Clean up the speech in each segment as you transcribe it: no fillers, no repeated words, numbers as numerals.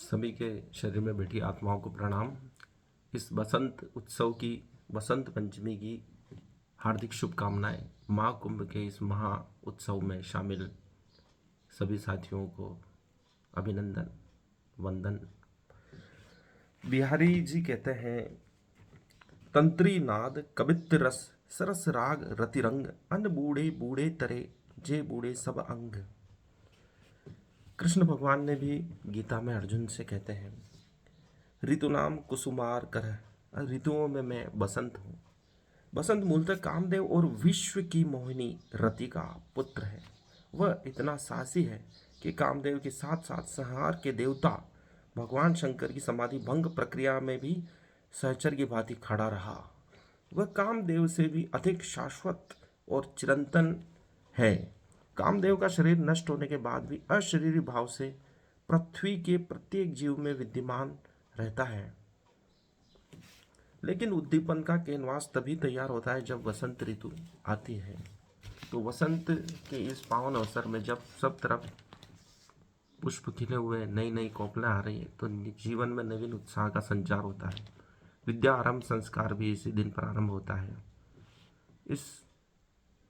सभी के शरीर में बैठी आत्माओं को प्रणाम। इस बसंत उत्सव की, बसंत पंचमी की हार्दिक शुभकामनाएं। माँ कुंभ के इस महा उत्सव में शामिल सभी साथियों को अभिनंदन, वंदन। बिहारी जी कहते हैं, तंत्री नाद कवित्र रस सरस राग रतिरंग, अन बूढ़े बूढ़े तरे जे बूढ़े सब अंग। कृष्ण भगवान ने भी गीता में अर्जुन से कहते हैं, ऋतु नाम कुसुमार कर, ऋतुओं में मैं बसंत हूँ। बसंत मूलतः कामदेव और विश्व की मोहिनी रति का पुत्र है। वह इतना साहसी है कि कामदेव के साथ साथ संहार के देवता भगवान शंकर की समाधि भंग प्रक्रिया में भी सहचर की भांति खड़ा रहा। वह कामदेव से भी अधिक शाश्वत और चिरंतन है। कामदेव का शरीर नष्ट होने के बाद भी अशरीरी भाव से पृथ्वी के प्रत्येक जीव में विद्यमान रहता है। लेकिन उद्दीपन का कैनवास तभी तैयार होता है जब वसंत ऋतु आती है। तो वसंत के इस पावन अवसर में जब सब तरफ पुष्प खिले हुए, नई नई कोपलें आ रही है, तो जीवन में नवीन उत्साह का संचार होता है। विद्या आरंभ संस्कार भी इसी दिन प्रारंभ होता है। इस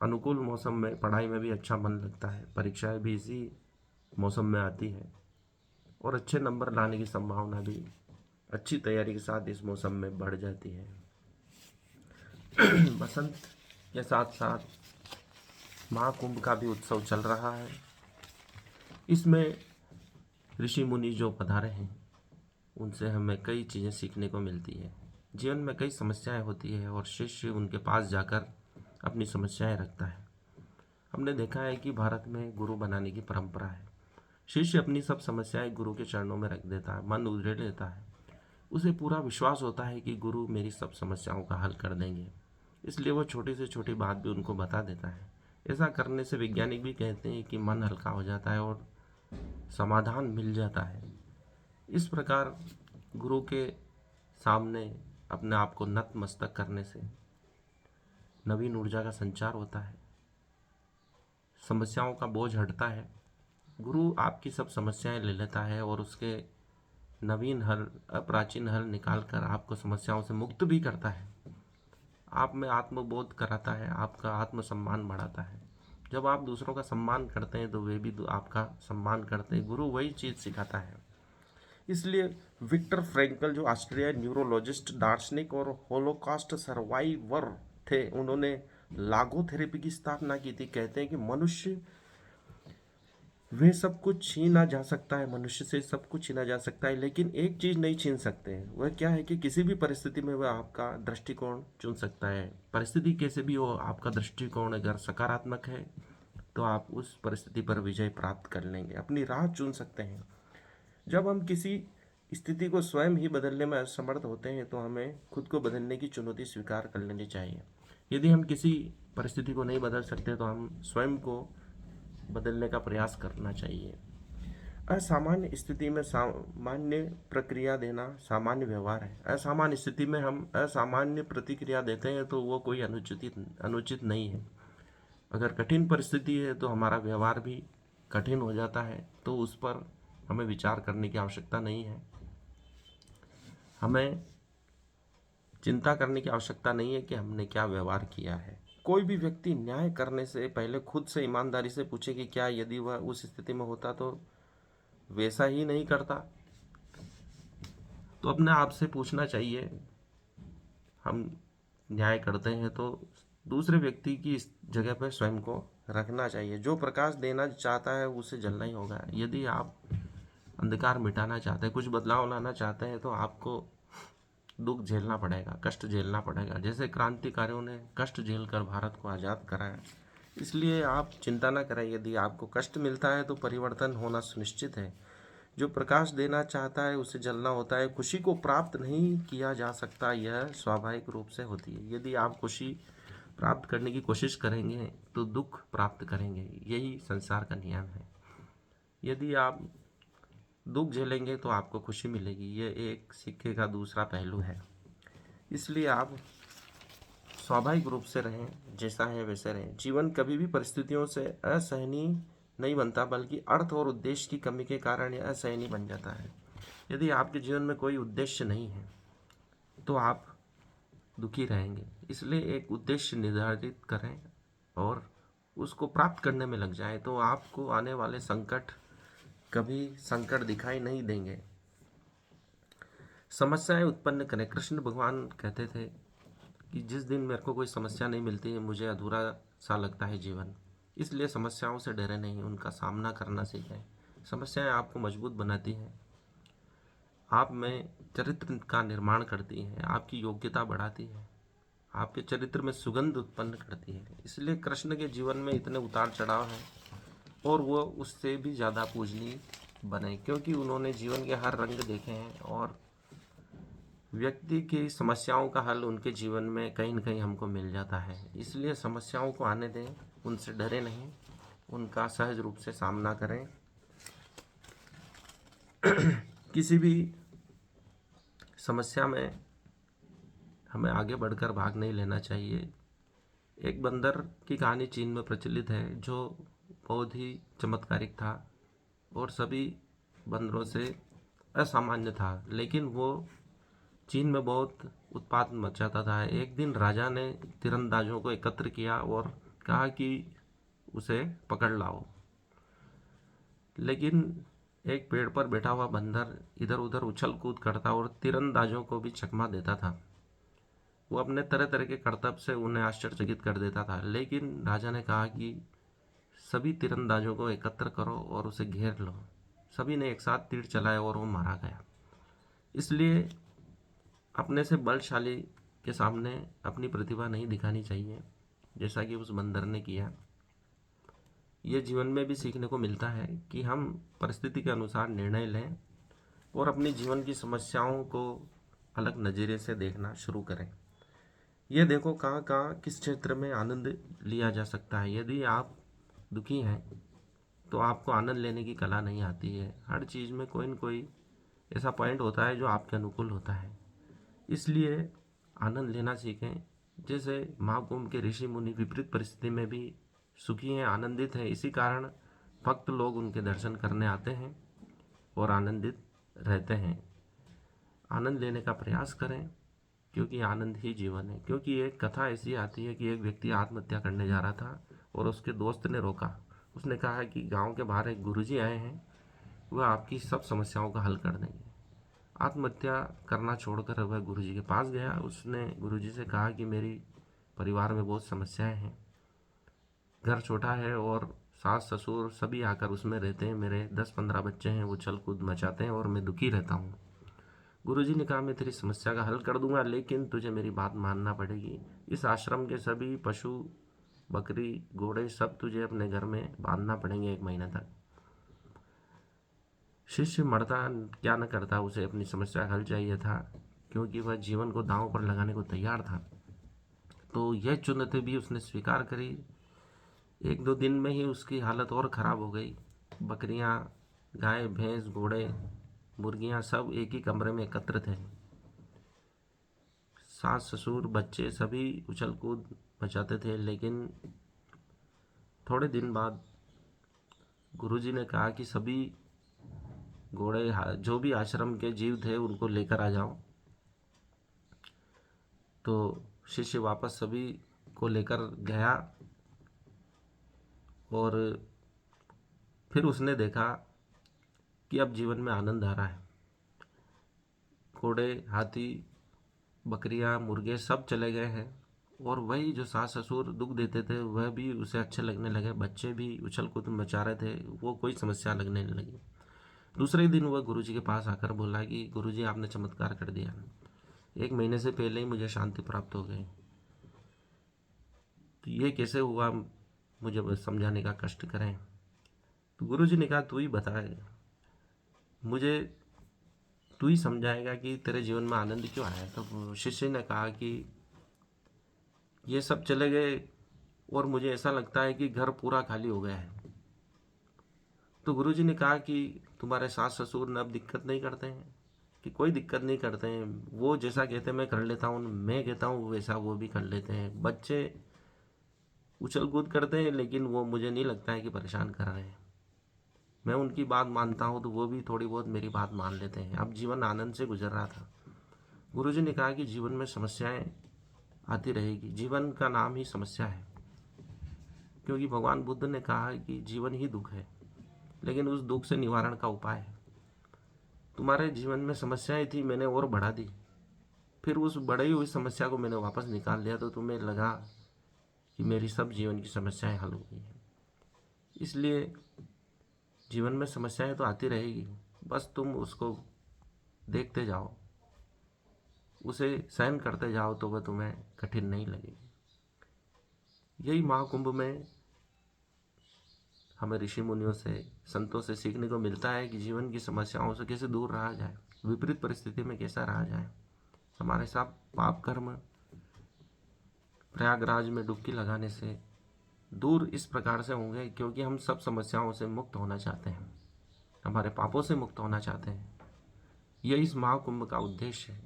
अनुकूल मौसम में पढ़ाई में भी अच्छा मन लगता है। परीक्षाएं भी इसी मौसम में आती है और अच्छे नंबर लाने की संभावना भी अच्छी तैयारी के साथ इस मौसम में बढ़ जाती है। बसंत के साथ साथ महाकुंभ का भी उत्सव चल रहा है। इसमें ऋषि मुनि जो पधारे हैं, उनसे हमें कई चीज़ें सीखने को मिलती है। जीवन में कई समस्याएं होती है और शिष्य उनके पास जाकर अपनी समस्याएं रखता है। हमने देखा है कि भारत में गुरु बनाने की परंपरा है। शिष्य अपनी सब समस्याएं गुरु के चरणों में रख देता है, मन उधेड़ लेता है। उसे पूरा विश्वास होता है कि गुरु मेरी सब समस्याओं का हल कर देंगे, इसलिए वो छोटी से छोटी बात भी उनको बता देता है। ऐसा करने से वैज्ञानिक भी कहते हैं कि मन हल्का हो जाता है और समाधान मिल जाता है। इस प्रकार गुरु के सामने अपने आप को नतमस्तक करने से नवीन ऊर्जा का संचार होता है, समस्याओं का बोझ हटता है। गुरु आपकी सब समस्याएं ले लेता है और उसके नवीन हल, प्राचीन हल निकाल कर आपको समस्याओं से मुक्त भी करता है। आप में आत्मबोध कराता है, आपका आत्मसम्मान बढ़ाता है। जब आप दूसरों का सम्मान करते हैं तो वे भी आपका सम्मान करते हैं। गुरु वही चीज़ सिखाता है। इसलिए विक्टर फ्रैंकल, जो ऑस्ट्रिया न्यूरोलॉजिस्ट, दार्शनिक और होलोकॉस्ट सर्वाइवर थे, उन्होंने लागोथेरेपी की स्थापना की थी। कहते हैं कि मनुष्य वे सब कुछ छीना जा सकता है, मनुष्य से सब कुछ छीना जा सकता है, लेकिन एक चीज़ नहीं छीन सकते हैं। वह क्या है कि किसी भी परिस्थिति में वह आपका दृष्टिकोण चुन सकता है। परिस्थिति कैसे भी हो, आपका दृष्टिकोण अगर सकारात्मक है तो आप उस परिस्थिति पर विजय प्राप्त कर लेंगे, अपनी राह चुन सकते हैं। जब हम किसी स्थिति को स्वयं ही बदलने में असमर्थ होते हैं तो हमें खुद को बदलने की चुनौती स्वीकार कर लेनी चाहिए। यदि हम किसी परिस्थिति को नहीं बदल सकते तो हम स्वयं को बदलने का प्रयास करना चाहिए। असामान्य स्थिति में सामान्य प्रक्रिया देना सामान्य व्यवहार है। असामान्य स्थिति में हम असामान्य प्रतिक्रिया देते हैं तो वो कोई अनुचित नहीं है। अगर कठिन परिस्थिति है तो हमारा व्यवहार भी कठिन हो जाता है, तो उस पर हमें विचार करने की आवश्यकता नहीं है। हमें चिंता करने की आवश्यकता नहीं है कि हमने क्या व्यवहार किया है। कोई भी व्यक्ति न्याय करने से पहले खुद से ईमानदारी से पूछे कि क्या यदि वह उस स्थिति में होता तो वैसा ही नहीं करता। तो अपने आप से पूछना चाहिए। हम न्याय करते हैं तो दूसरे व्यक्ति की इस जगह पर स्वयं को रखना चाहिए। जो प्रकाश देना चाहता है उसे जलना ही होगा। यदि आप अंधकार मिटाना चाहते हैं, कुछ बदलाव लाना चाहते हैं, तो आपको दुख झेलना पड़ेगा, कष्ट झेलना पड़ेगा। जैसे क्रांतिकारियों ने कष्ट झेलकर भारत को आज़ाद कराया। इसलिए आप चिंता न करें, यदि आपको कष्ट मिलता है तो परिवर्तन होना सुनिश्चित है। जो प्रकाश देना चाहता है उसे जलना होता है। खुशी को प्राप्त नहीं किया जा सकता, यह स्वाभाविक रूप से होती है। यदि आप खुशी प्राप्त करने की कोशिश करेंगे तो दुख प्राप्त करेंगे, यही संसार का नियम है। यदि आप दुख झेलेंगे तो आपको खुशी मिलेगी, ये एक सिक्के का दूसरा पहलू है। इसलिए आप स्वाभाविक रूप से रहें, जैसा है वैसे रहें। जीवन कभी भी परिस्थितियों से असहनीय नहीं बनता, बल्कि अर्थ और उद्देश्य की कमी के कारण यह असहनीय बन जाता है। यदि आपके जीवन में कोई उद्देश्य नहीं है तो आप दुखी रहेंगे। इसलिए एक उद्देश्य निर्धारित करें और उसको प्राप्त करने में लग जाए, तो आपको आने वाले संकट कभी संकट दिखाई नहीं देंगे। समस्याएं उत्पन्न करें। कृष्ण भगवान कहते थे कि जिस दिन मेरे को कोई समस्या नहीं मिलती है मुझे अधूरा सा लगता है जीवन। इसलिए समस्याओं से डरे नहीं, उनका सामना करना सीखें। समस्याएं आपको मजबूत बनाती हैं, आप में चरित्र का निर्माण करती हैं, आपकी योग्यता बढ़ाती है, आपके चरित्र में सुगंध उत्पन्न करती है। इसलिए कृष्ण के जीवन में इतने उतार चढ़ाव हैं और वो उससे भी ज़्यादा पूजनीय बने, क्योंकि उन्होंने जीवन के हर रंग देखे हैं और व्यक्ति की समस्याओं का हल उनके जीवन में कहीं न कहीं हमको मिल जाता है। इसलिए समस्याओं को आने दें, उनसे डरे नहीं, उनका सहज रूप से सामना करें। किसी भी समस्या में हमें आगे बढ़कर भाग नहीं लेना चाहिए। एक बंदर की कहानी चीन में प्रचलित है जो बहुत ही चमत्कारिक था और सभी बंदरों से असामान्य था, लेकिन वो चीन में बहुत उत्पात मचाता था। एक दिन राजा ने तीरंदाजों को एकत्र किया और कहा कि उसे पकड़ लाओ, लेकिन एक पेड़ पर बैठा हुआ बंदर इधर उधर उछल कूद करता और तीरंदाजों को भी चकमा देता था। वो अपने तरह तरह के करतब से उन्हें आश्चर्यचकित कर देता था। लेकिन राजा ने कहा कि सभी तीरंदाजों को एकत्र करो और उसे घेर लो। सभी ने एक साथ तीर चलाए और वो मारा गया। इसलिए अपने से बलशाली के सामने अपनी प्रतिभा नहीं दिखानी चाहिए, जैसा कि उस बंदर ने किया। ये जीवन में भी सीखने को मिलता है कि हम परिस्थिति के अनुसार निर्णय लें और अपनी जीवन की समस्याओं को अलग नज़रिए से देखना शुरू करें। ये देखो कहाँ कहाँ किस क्षेत्र में आनंद लिया जा सकता है। यदि आप दुखी हैं तो आपको आनंद लेने की कला नहीं आती है। हर चीज़ में कोई न कोई ऐसा पॉइंट होता है जो आपके अनुकूल होता है, इसलिए आनंद लेना सीखें। जैसे महाकुंभ के ऋषि मुनि विपरीत परिस्थिति में भी सुखी हैं, आनंदित हैं। इसी कारण भक्त लोग उनके दर्शन करने आते हैं और आनंदित रहते हैं। आनंद लेने का प्रयास करें, क्योंकि आनंद ही जीवन है। क्योंकि एक कथा ऐसी आती है कि एक व्यक्ति आत्महत्या करने जा रहा था और उसके दोस्त ने रोका। उसने कहा कि गांव के बाहर एक गुरुजी आए हैं, वह आपकी सब समस्याओं का हल कर देंगे। आत्महत्या करना छोड़कर वह गुरुजी के पास गया। उसने गुरुजी से कहा कि मेरी परिवार में बहुत समस्याएं हैं, घर छोटा है और सास ससुर सभी आकर उसमें रहते हैं, मेरे 10-15 बच्चे हैं, वो उछल कूद मचाते हैं और मैं दुखी रहता हूँ। गुरुजी ने कहा मैं तेरी समस्या का हल कर दूंगा, लेकिन तुझे मेरी बात मानना पड़ेगी। इस आश्रम के सभी पशु, बकरी, घोड़े सब तुझे अपने घर में बांधना पड़ेंगे 1 महीने तक। शिष्य मरता क्या न करता, उसे अपनी समस्या का हल चाहिए था, क्योंकि वह जीवन को दांव पर लगाने को तैयार था। तो यह चुनौती भी उसने स्वीकार करी। 1-2 दिन में ही उसकी हालत और ख़राब हो गई। बकरियां, गाय, भैंस, घोड़े, मुर्गियां सब एक ही कमरे में एकत्र थे। सास ससुर बच्चे सभी उछल कूद मचाते थे। लेकिन थोड़े दिन बाद गुरुजी ने कहा कि सभी घोड़े, जो भी आश्रम के जीव थे, उनको लेकर आ जाओ। तो शिष्य वापस सभी को लेकर गया और फिर उसने देखा कि अब जीवन में आनंद आ रहा है। घोड़े, हाथी, बकरियां, मुर्गे सब चले गए हैं और वही जो सास ससुर दुख देते थे वह भी उसे अच्छे लगने लगे। बच्चे भी उछल कूद मचा रहे थे, वो कोई समस्या लगने नहीं लगी। दूसरे दिन वह गुरुजी के पास आकर बोला कि गुरुजी आपने चमत्कार कर दिया, 1 महीने से पहले ही मुझे शांति प्राप्त हो गई। तो ये कैसे हुआ, मुझे बस समझाने का कष्ट करें। तो गुरुजी ने कहा तू ही बताए, मुझे तू ही समझाएगा कि तेरे जीवन में आनंद क्यों आया। तो शिष्य ने कहा कि ये सब चले गए और मुझे ऐसा लगता है कि घर पूरा खाली हो गया है। तो गुरुजी ने कहा कि तुम्हारे सास ससुर न अब दिक्कत नहीं करते हैं, कि कोई दिक्कत नहीं करते हैं, वो जैसा कहते हैं मैं कर लेता हूँ, मैं कहता हूँ वैसा वो भी कर लेते हैं। बच्चे उछल कूद करते हैं, लेकिन वो मुझे नहीं लगता है कि परेशान कर रहे हैं। मैं उनकी बात मानता हूँ तो वो भी थोड़ी बहुत मेरी बात मान लेते हैं। अब जीवन आनंद से गुजर रहा था। गुरुजी ने कहा कि जीवन में समस्याएं आती रहेगी, जीवन का नाम ही समस्या है, क्योंकि भगवान बुद्ध ने कहा है कि जीवन ही दुख है, लेकिन उस दुख से निवारण का उपाय है। तुम्हारे जीवन में समस्याएं थी, मैंने और बढ़ा दी, फिर उस बढ़ी हुई समस्या को मैंने वापस निकाल लिया, तो तुम्हें लगा कि मेरी सब जीवन की समस्याएं हल हो गई हैं। इसलिए जीवन में समस्याएं तो आती रहेगी, बस तुम उसको देखते जाओ, उसे सहन करते जाओ, तो वह तुम्हें कठिन नहीं लगेगी। यही महाकुंभ में हमें ऋषि मुनियों से, संतों से सीखने को मिलता है कि जीवन की समस्याओं से कैसे दूर रहा जाए, विपरीत परिस्थिति में कैसा रहा जाए। हमारे साथ पाप कर्म प्रयागराज में डुबकी लगाने से दूर इस प्रकार से होंगे, क्योंकि हम सब समस्याओं से मुक्त होना चाहते हैं, हमारे पापों से मुक्त होना चाहते हैं। यही इस महाकुंभ का उद्देश्य है।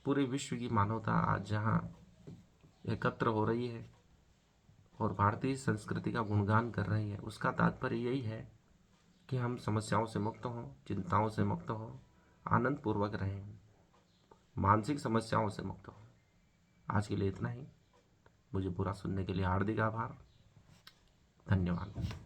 पूरे विश्व की मानवता आज जहाँ एकत्र हो रही है और भारतीय संस्कृति का गुणगान कर रही है, उसका तात्पर्य यही है कि हम समस्याओं से मुक्त हों, चिंताओं से मुक्त हों, आनंद पूर्वक रहें, मानसिक समस्याओं से मुक्त हों। आज के लिए इतना ही। मुझे पूरा सुनने के लिए हार्दिक आभार। धन्यवाद।